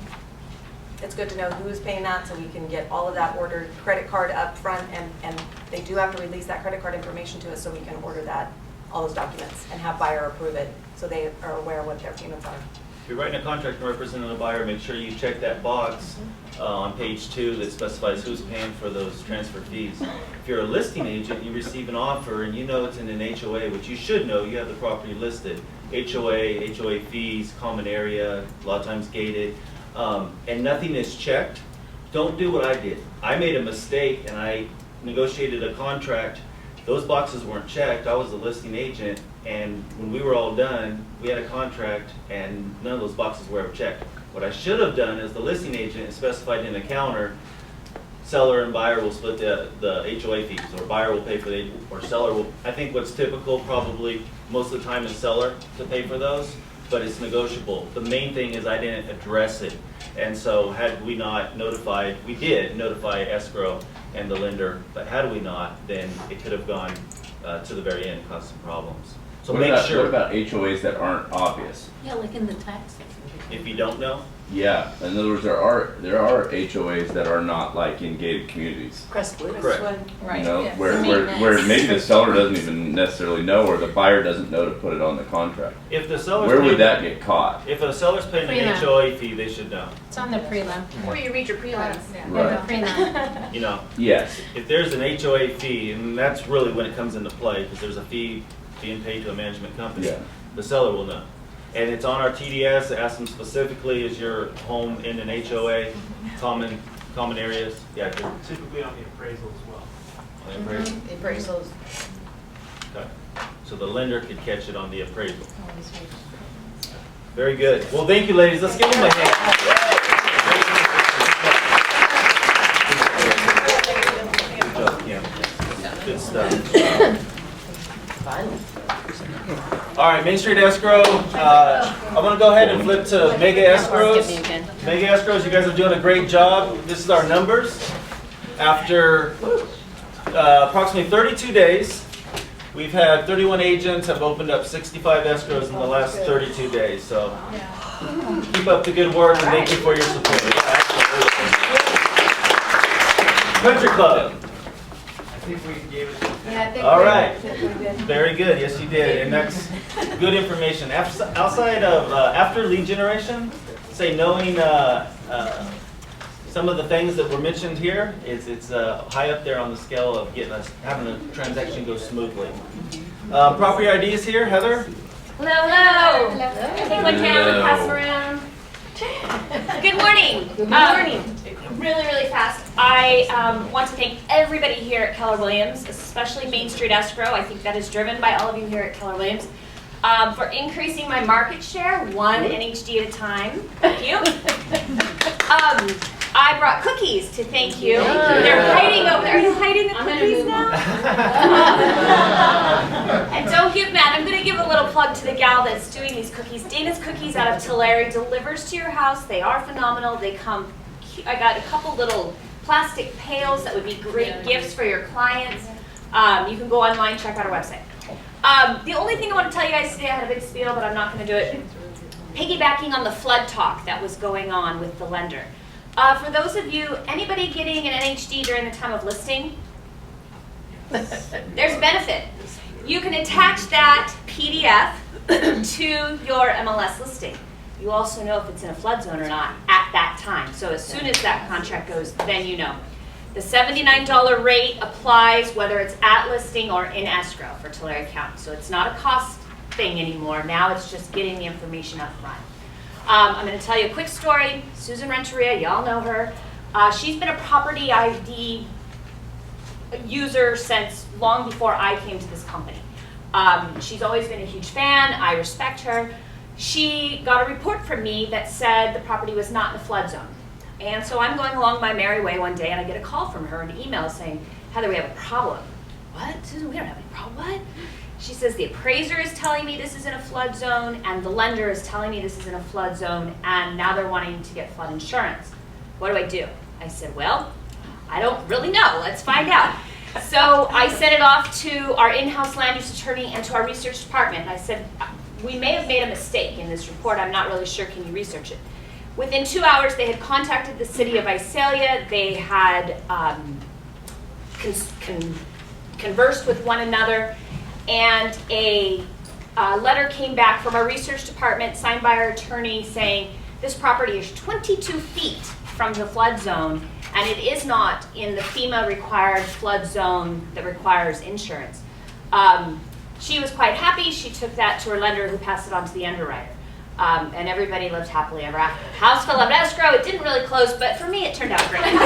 it's good to know who's paying that so we can get all of that ordered, credit card up front, and they do have to release that credit card information to us so we can order that, all those documents, and have buyer approve it so they are aware of what their payments are. If you're writing a contract and representing a buyer, make sure you check that box on page 2 that specifies who's paying for those transfer fees. If you're a listing agent, you receive an offer and you know it's in an HOA, which you should know, you have the property listed. HOA fees, common area, a lot of times gated, and nothing is checked, don't do what I did. I made a mistake and I negotiated a contract. Those boxes weren't checked. I was the listing agent, and when we were all done, we had a contract and none of those boxes were ever checked. What I should have done as the listing agent is specified in the counter, seller and buyer will split the HOA fees, or buyer will pay for the, or seller will, I think what's typical probably most of the time is seller to pay for those, but it's negotiable. The main thing is I didn't address it. And so had we not notified, we did notify escrow and the lender, but had we not, then it could have gone to the very end and caused some problems. So What make about, sure. what about HOAs that aren't obvious? Yeah, like in the tax section. If you don't know, Yeah, in other words, there are HOAs that are not like in gated communities. Crestwood. correct. Right. You know, Yes. where Maintenance. maybe the seller doesn't even necessarily know, or the buyer doesn't know to put it on the contract. If the seller's Where would paying- that get caught? If a seller's paying an Prelim. HOA fee, they should know. It's on the prelim. Or you read your prelims. Right. The prelim. You know, Yes. if there's an HOA fee, and that's really when it comes into play, because there's a fee being paid to a management company, Yeah. the seller will know. And it's on our TDS, it asks them specifically, is your home in an HOA, common areas? Yeah, good. Typically on the appraisal as well. On the appraisal? Appraisals. Okay. So the lender could catch it on the appraisal. Very good. Well, thank you, ladies. Let's give them a hand. Good job, Kim. Good stuff. All right, Main Street Escrow. I'm going to go ahead and flip to Mega Escrows. Mega Escrows, you guys are doing a great job. This is our numbers. After approximately 32 days, we've had 31 agents have opened up 65 escrows in the last 32 days. So keep up the good work and thank you for your support. Country Club. I think we gave it. Yeah, I think All we- right. I think we did. Very good. Yes, you did. And that's good information. Outside of, after lead generation, say knowing some of the things that were mentioned here, it's high up there on the scale of having a transaction go smoothly. Property IDs here, Heather. Hello, hello. I think one can Hello. pass around. Good morning. Good morning. Really, really fast. I want to thank everybody here at Keller Williams, especially Main Street Escrow. I think that is driven by all of you here at Keller Williams, for increasing my market share, one NHD at a time. Thank you. I brought cookies to thank you. They're hiding over there. Are you hiding the cookies now? And don't get mad. I'm going to give a little plug to the gal that's doing these cookies. Dana's Cookies out of Tulare delivers to your house. They are phenomenal. They come, I got a couple little plastic pails that would be great gifts for your clients. You can go online, check out our website. The only thing I want to tell you guys today, I had a big spiel, but I'm not going to do it. Piggybacking on the flood talk that was going on with the lender. For those of you, anybody getting an NHD during the time of listing, there's a benefit. You can attach that PDF to your MLS listing. You also know if it's in a flood zone or not at that time. So as soon as that contract goes, then you know. The $79 rate applies whether it's at listing or in escrow for Tulare County. So it's not a cost thing anymore. Now it's just getting the information up front. I'm going to tell you a quick story. Susan Renteria, y'all know her. She's been a property ID user since long before I came to this company. She's always been a huge fan. I respect her. She got a report from me that said the property was not in the flood zone. And so I'm going along my merry way one day, and I get a call from her, an email saying, Heather, we have a problem. What? Susan, we don't have any problem. What? She says, the appraiser is telling me this is in a flood zone, and the lender is telling me this is in a flood zone, and now they're wanting to get flood insurance. What do I do? I said, well, I don't really know. Let's find out. So I sent it off to our in-house land use attorney and to our research department. And I said, we may have made a mistake in this report. I'm not really sure. Can you research it? Within 2 hours, they had contacted the city of Visalia. They had conversed with one another. And a letter came back from our research department signed by our attorney saying this property is 22 feet from the flood zone and it is not in the FEMA required flood zone that requires insurance. She was quite happy. She took that to her lender who passed it on to the underwriter. And everybody lived happily ever after. House fell out of escrow. It didn't really close, but for me it turned out great. And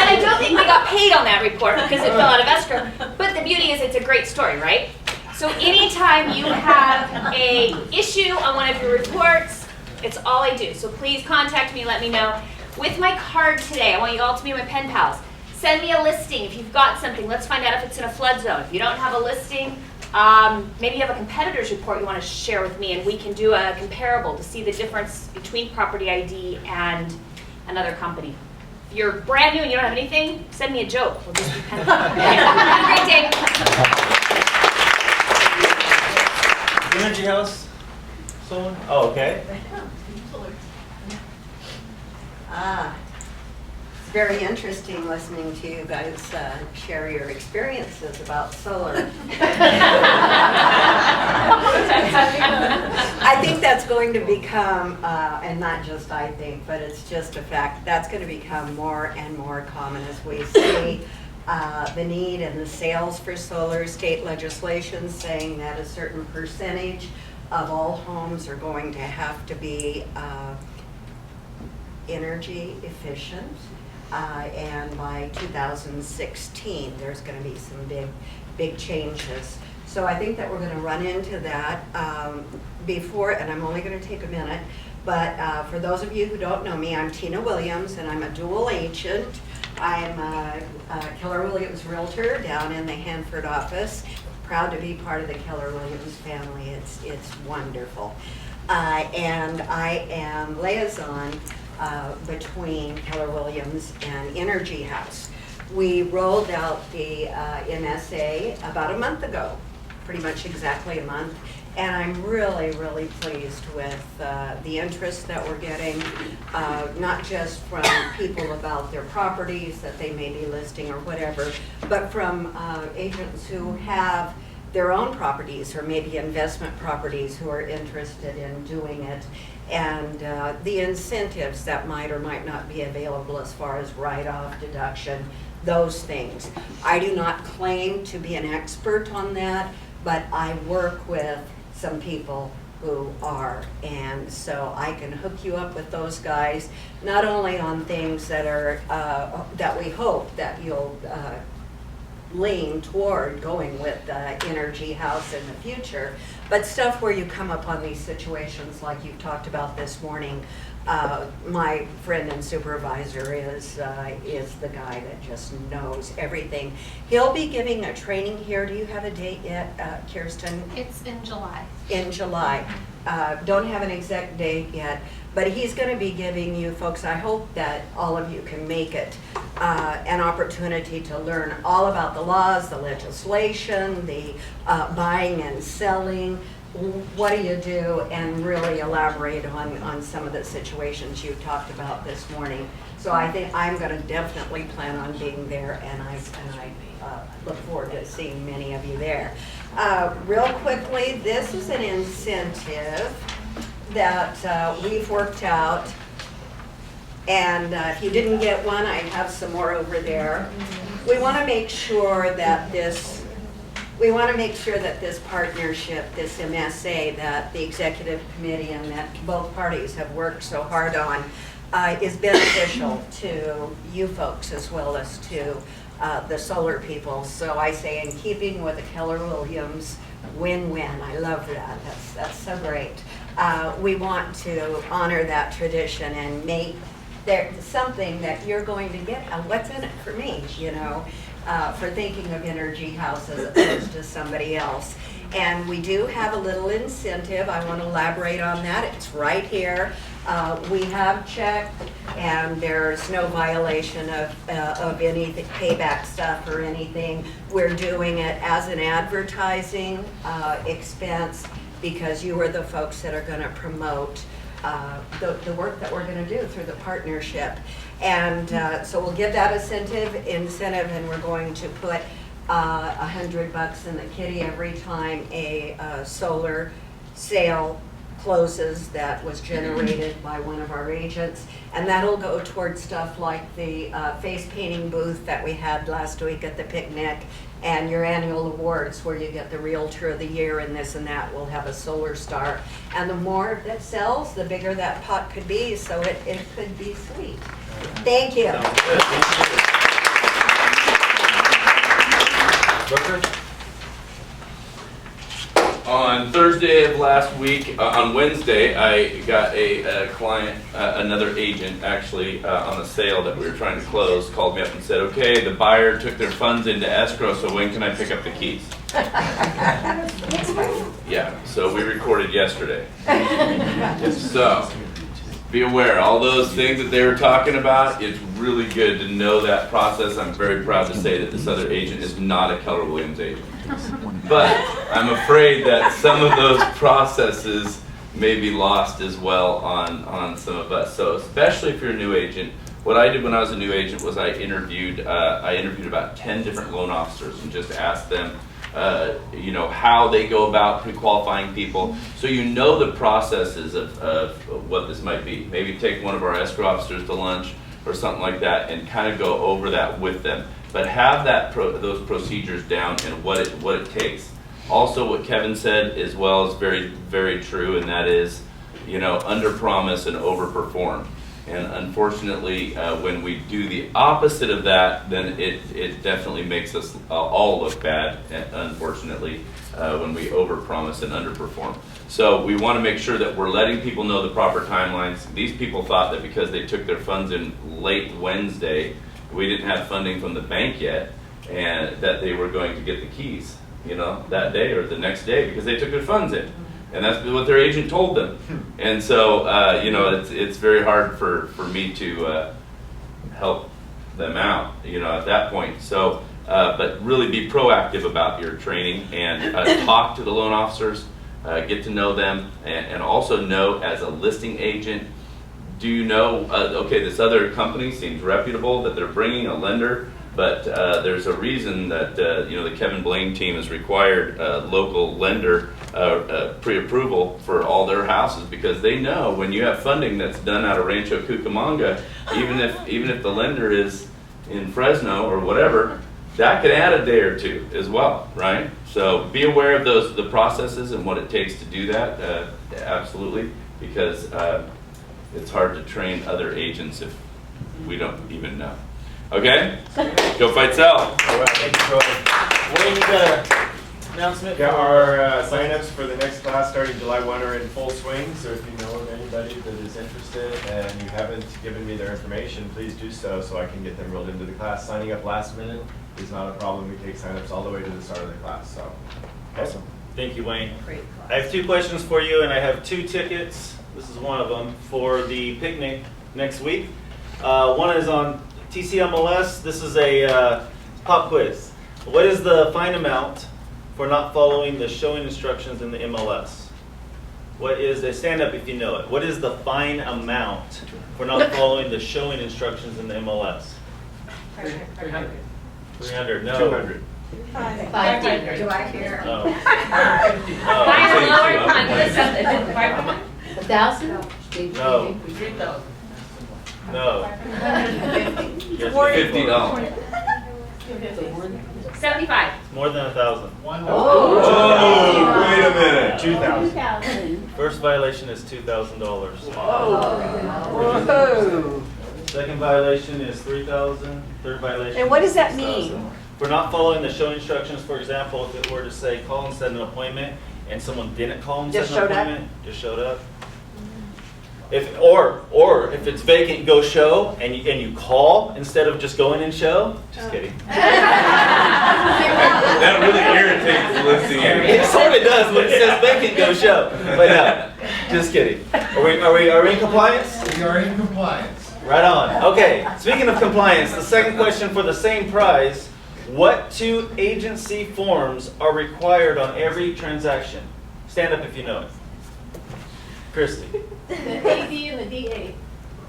I don't think we got paid on that report because it fell out of escrow. But the beauty is it's a great story, right? So anytime you have a issue on one of your reports, it's all I do. So please contact me, let me know. With my card today, I want you all to be my pen pals. Send me a listing if you've got something. Let's find out if it's in a flood zone. If you don't have a listing, maybe you have a competitor's report you want to share with me and we can do a comparable to see the difference between Property ID and another company. If you're brand new and you don't have anything, send me a joke. We'll just be pen pals. Have a great day. Energy House? Someone? Oh, okay. It's very interesting listening to you guys share your experiences about solar. I think that's going to become, and not just I think, but it's just a fact, that's going to become more and more common as we see the need and the sales for solar. State legislation saying that a certain percentage of all homes are going to have to be energy efficient. And by 2016, there's going to be some big changes. So I think that we're going to run into that before, and I'm only going to take a minute, but for those of you who don't know me, I'm Tina Williams, and I'm a dual agent. I'm a Keller Williams Realtor down in the Hanford office. Proud to be part of the Keller Williams family. It's wonderful. And I am liaison between Keller Williams and Energy House. We rolled out the MSA about a month ago, pretty much exactly a month, and I'm really, really pleased with the interest that we're getting, not just from people about their properties that they may be listing or whatever, but from agents who have their own properties or maybe investment properties who are interested in doing it, and the incentives that might or might not be available as far as write-off, deduction, those things. I do not claim to be an expert on that, but I work with some people who are, and so I can hook you up with those guys, not only on things that are, that we hope that you'll lean toward going with Energy House in the future, but stuff where you come upon these situations like you've talked about this morning. My friend and supervisor is the guy that just knows everything. He'll be giving a training here. Do you have a date yet, Kirsten? It's in July. In July. Don't have an exact date yet, but he's going to be giving you folks, I hope that all of you can make it, an opportunity to learn all about the laws, the legislation, the buying and selling, what do you do, and really elaborate on some of the situations you talked about this morning. So I think I'm going to definitely plan on being there, and I look forward to seeing many of you there. Real quickly, this is an incentive that we've worked out, and if you didn't get one, I have some more over there. We want to make sure that this partnership, this MSA that the executive committee and that both parties have worked so hard on is beneficial to you folks as well as to the solar people. So I say, in keeping with the Keller Williams win-win. I love that. That's so great. We want to honor that tradition and make there something that you're going to get. What's in it for me, you know, for thinking of Energy House as opposed to somebody else. And we do have a little incentive. I want to elaborate on that. It's right here. We have checked, and there's no violation of anything, payback stuff or anything. We're doing it as an advertising expense because you are the folks that are going to promote the work that we're going to do through the partnership. And so we'll give that incentive, and we're going to put $100 in the kitty every time a solar sale closes that was generated by one of our agents, and that'll go towards stuff like the face painting booth that we had last week at the picnic, and your annual awards where you get the Realtor of the Year and this and that. We'll have a solar star, and the more that sells, the bigger that pot could be, so it could be sweet. Thank you. On Thursday of last week, on Wednesday, I got a client, another agent actually, on a sale that we were trying to close, called me up and said, okay, the buyer took their funds into escrow, so when can I pick up the keys? Yeah, so we recorded yesterday. So, be aware, all those things that they were talking about, it's really good to know that process. I'm very proud to say that this other agent is not a Keller Williams agent. But I'm afraid that some of those processes may be lost as well on some of us. So especially if you're a new agent, what I did when I was a new agent was I interviewed about 10 different loan officers and just asked them you know, how they go about pre-qualifying people, so you know the processes of what this might be. Maybe take one of our escrow officers to lunch or something like that and kind of go over that with them. But have those procedures down and what it takes. Also, what Kevin said as well is very, very true, and that is, you know, under promise and over perform. And unfortunately, when we do the opposite of that, then it definitely makes us all look bad, unfortunately, when we overpromise and underperform. So we want to make sure that we're letting people know the proper timelines. These people thought that because they took their funds in late Wednesday, we didn't have funding from the bank yet, and that they were going to get the keys, you know, that day or the next day because they took their funds in. And that's what their agent told them. And so, you know, it's very hard for me to help them out, you know, at that point. So, but really be proactive about your training and talk to the loan officers, get to know them, and also know as a listing agent, do you know, okay, this other company seems reputable, that they're bringing a lender, but there's a reason that, you know, the Kevin Blain team has required local lender pre-approval for all their houses, because they know when you have funding that's done out of Rancho Cucamonga, even if the lender is in Fresno or whatever, that could add a day or two as well, right? So be aware of the processes and what it takes to do that, absolutely, because it's hard to train other agents if we don't even know. Okay? Go fight sell. All right, thank you, Troy. Wayne, you got an announcement? Yeah, for- our signups for the next class starting July 1 are in full swing, so if you know of anybody that is interested and you haven't given me their information, please do so I can get them rolled into the class. Signing up last minute is not a problem. We take signups all the way to the start of the class, so. Awesome. Thank you, Wayne. Great. I have 2 questions for you, and I have 2 tickets. This is one of them for the picnic next week. One is on TCMLS. This is a pop quiz. What is the fine amount for not following the showing instructions in the MLS? What is a stand up if you know it? What is the fine amount for not following the showing instructions in the MLS? 300. 300. No. 200. 500. Do I hear? Oh. Fine or Oh, lower, you come on, say give us something. 500? 1,000? No. 3,000. No. $50. 75. More than 1,000. Oh, wait a minute. 2,000. First violation is $2,000. Whoa. Second violation is 3,000. Third violation. And what is does that 6,000. mean? For not following the showing instructions, for example, if it were to say call and set an appointment, and someone didn't call and set Just an showed up? appointment, just showed up. Or if it's vacant, go show, and you call instead of just going and show. Just kidding. That really irritates the listing It agent. sort of does when it says vacant, go show. But no, just kidding. Are we in compliance? We are in compliance. Right on. Okay, speaking of compliance, the second question for the same prize, what 2 agency forms are required on every transaction? Stand up if you know it. Christy. The AD and the DA.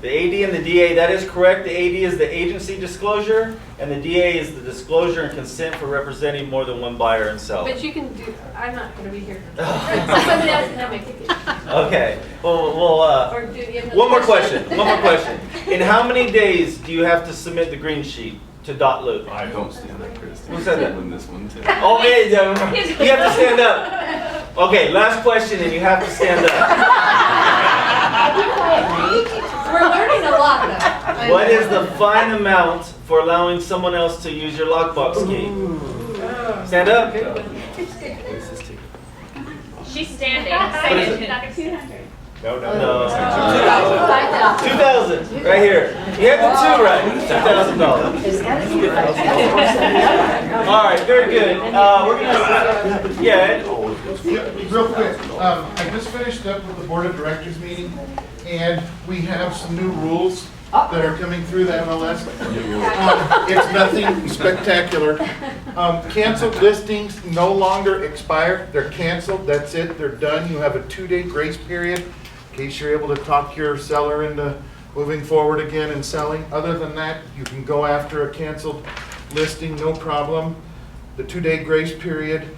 The AD and the DA, that is correct. The AD is the agency disclosure, and the DA is the disclosure and consent for representing more than one buyer and seller. But you can do, I'm not gonna be here. Somebody else can have my ticket. Okay, well, Or do you have one more another question. One more question. In how many days do you have to submit the green sheet to .loop? I don't stand up, Kristen. Who said that? Win this one too. Oh, hey, you have to stand up. Okay, last question, and you have to stand up. We're learning a lot though. What is the fine amount for allowing someone else to use your lockbox key? Stand up. She's standing. What is it? No. No. 2,000, right here. You had the 2 right. $2,000. All right, very good. We're gonna, yeah. Real quick, I just finished up with the board of directors meeting, and we have some new rules that are coming through the MLS. It's nothing spectacular. Canceled listings no longer expire. They're canceled. That's it. They're done. You have a 2-day grace period in case you're able to talk your seller into moving forward again and selling. Other than that, you can go after a canceled listing, no problem. The 2-day grace period.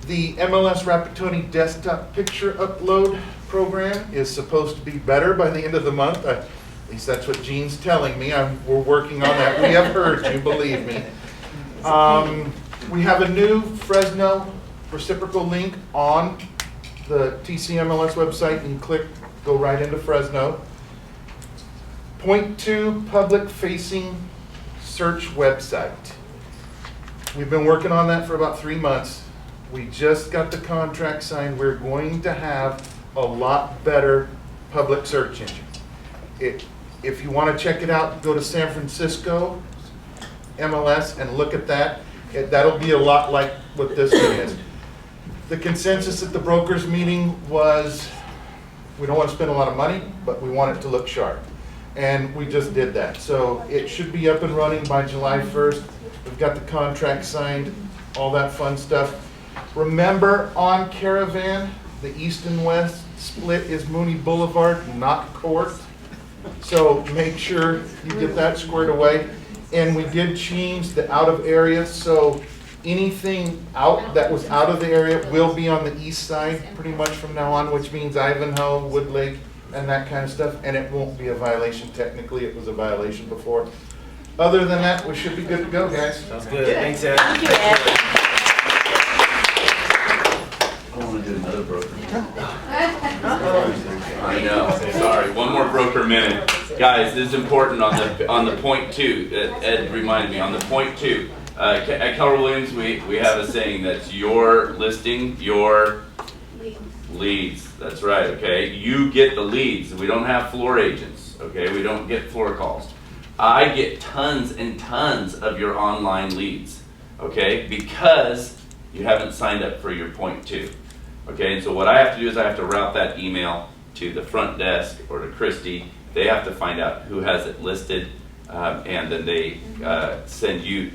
The MLS Rapatoni desktop picture upload program is supposed to be better by the end of the month. At least that's what Jean's telling me. We're working on that. We have heard you, believe me. We have a new Fresno reciprocal link on the TCMLS website. You can go right into Fresno. Point 2, public-facing search website. We've been working on that for about 3 months. We just got the contract signed. We're going to have a lot better public search engine. If you want to check it out, go to San Francisco MLS and look at that. That'll be a lot like what this one is. The consensus at the brokers meeting was we don't want to spend a lot of money, but we want it to look sharp. And we just did that. So it should be up and running by July 1st. We've got the contract signed, all that fun stuff. Remember, on Caravan, the east and west split is Mooney Boulevard, not Court. So make sure you get that squared away. And we did change the out of area, so anything out that was out of the area will be on the east side pretty much from now on, which means Ivanhoe, Woodlake, and that kind of stuff. And it won't be a violation technically. It was a violation before. Other than that, we should be good to go, guys. Sounds good. Thanks, Ed. Thank you, Ed. I want to do another broker. I know, sorry, one more broker minute. Guys, this is important on the point two, Ed reminded me, on the point two. At Keller Williams, we have a saying that's your listing, your leads. That's right, okay? You get the leads. We don't have floor agents, okay? We don't get floor calls. I get tons and tons of your online leads, okay? Because you haven't signed up for your point two. Okay, and so what I have to do is I have to route that email to the front desk or to Christy. They have to find out who has it listed, and then they send you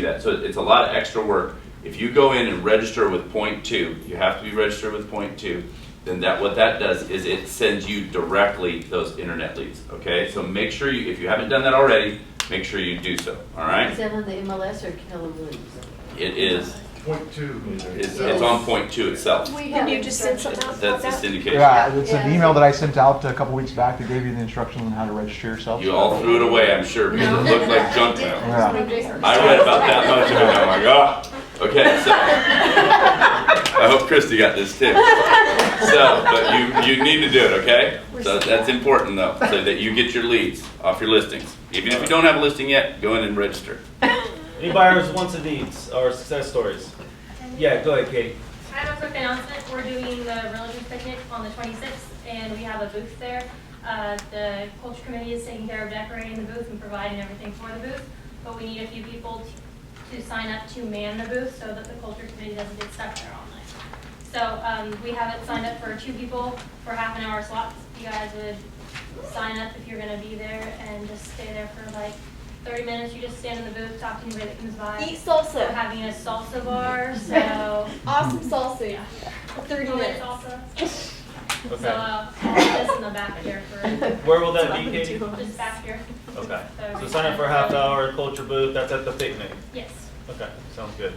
that. So it's a lot of extra work. If you go in and register with point two, you have to be registered with point two. Then what that does is it sends you directly those internet leads. Okay, so make sure if you haven't done that already, make sure you do so. All right. Is that on the MLS or Keller Williams? It is. Point two. It's on point two itself. Can you just send something out That's about the that? syndication. Yeah, it's an email that I sent out a couple weeks back that gave you the instructions on how to register yourself. You all threw it away, I'm sure, because it looked like junk mail. Yeah. I read about that much of it, I'm like, oh. Okay, so, I hope Christy got this too. So, but you need to do it, okay? So that's important though, so that you get your leads off your listings. Even if you don't have a listing yet, go in and register. Any buyers wants and needs or success stories? Yeah, go ahead, Katie. I have a quick announcement. We're doing the Realtors Picnic on the 26th, and we have a booth there. The culture committee is taking care of decorating the booth and providing everything for the booth, but we need a few people to sign up to man the booth so that the culture committee doesn't get stuck there all night. So we have it signed up for 2 people for half-an-hour slots. You guys would sign up if you're going to be there and just stay there for like 30 minutes. You just stand in the booth, talk to anybody that comes by. Eat salsa. We're having a salsa bar, so awesome salsa. Yeah. 30 minutes. Salsa. Okay. So I'll this in the back here for Where will that be, Katie? just back here. Okay. So sign up for a half hour culture booth. That's at the picnic. Yes. Okay, sounds good.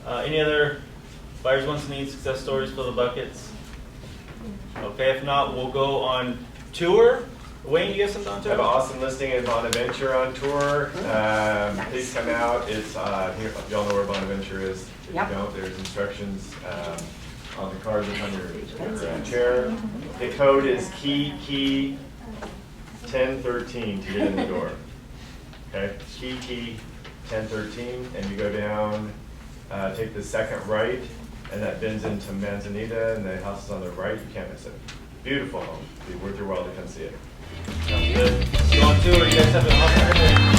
Any other buyers wants and needs success stories for the buckets? Okay, if not, we'll go on tour. Wayne, you have something on I have an tour? awesome listing at Bonaventure on tour. Please come out. It's here. Y'all know where Bonaventure is. If you don't, there's instructions on the card that's on your chair. The code is key 1013 to get in the door. Okay, key 1013, and you go down, take the second right, and that bends into Manzanita, and the house is on the right. You can't miss it. Beautiful home. It'd be worth your while to come see it. Sounds good. Go on tour. You guys have an awesome day.